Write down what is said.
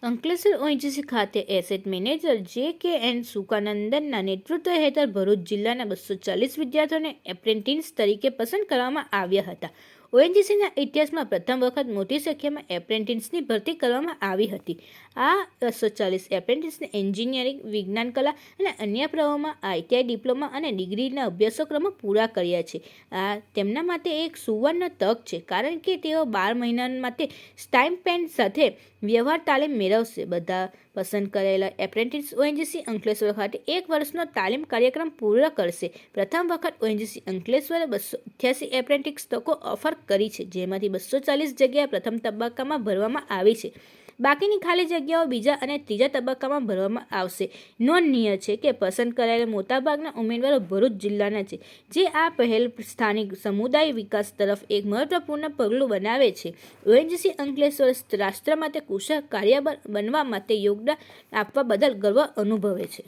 Ankleshwar ONGC ખાતે asset manager જે.કે.એન. સુકાનંદનના નેતૃત્વ હેઠળ ભરૂચ જિલ્લાના 240 વિદ્યાર્થીઓને એપ્રેન્ટિસ તરીકે પસંદ કરવામાં આવ્યા હતા. ઓએનજીસીના ઇતિહાસમાં પ્રથમ વખત મોટી સંખ્યામાં એપ્રેન્ટિસની ભરતી કરવામાં આવી હતી. આ 240 એપ્રેન્ટિસને એન્જિનિયરિંગ, વિજ્ઞાન, કલા અને અન્ય પ્રવાહોમાં આઈટીઆઈ ડિપ્લોમા અને ડિગ્રીના અભ્યાસક્રમો પૂરા કર્યા છે. આ તેમના માટે એક સુવર્ણ તક છે, કારણ કે તેઓ 12 મહિના માટે સ્ટાઇપેન્ડ સાથે વ્યવહાર તાલીમ મેળવશે. બધા પસંદ કરેલા એપ્રેન્ટિસ ઓએનજીસી અંકલેશ્વર ખાતે 1 વર્ષનો તાલીમ કાર્યક્રમ પૂર્ણ કરશે. પ્રથમ વખત ઓએનજીસી અંકલેશ્વરે 288 એપ્રેન્ટિસ તકો ઓફર કરી છે, જેમાંથી 240 જગ્યાએ પ્રથમ તબક્કામાં ભરવામાં આવી છે. બાકીની ખાલી જગ્યાઓ બીજા અને ત્રીજા તબક્કામાં ભરવામાં આવશે. નોંધનીય છે કે પસંદ કરાયેલા મોટાભાગના ઉમેદવારો ભરૂચ જિલ્લાના છે, જે આ પહેલ સ્થાનિક સમુદાય વિકાસ તરફ એક મહત્વપૂર્ણ પગલું બનાવે છે. ઓએનજીસી અંકલેશ્વર રાષ્ટ્ર માટે કુશળ કાર્યબળ બનવા માટે યોગદાન આપવા બદલ ગર્વ અનુભવે છે.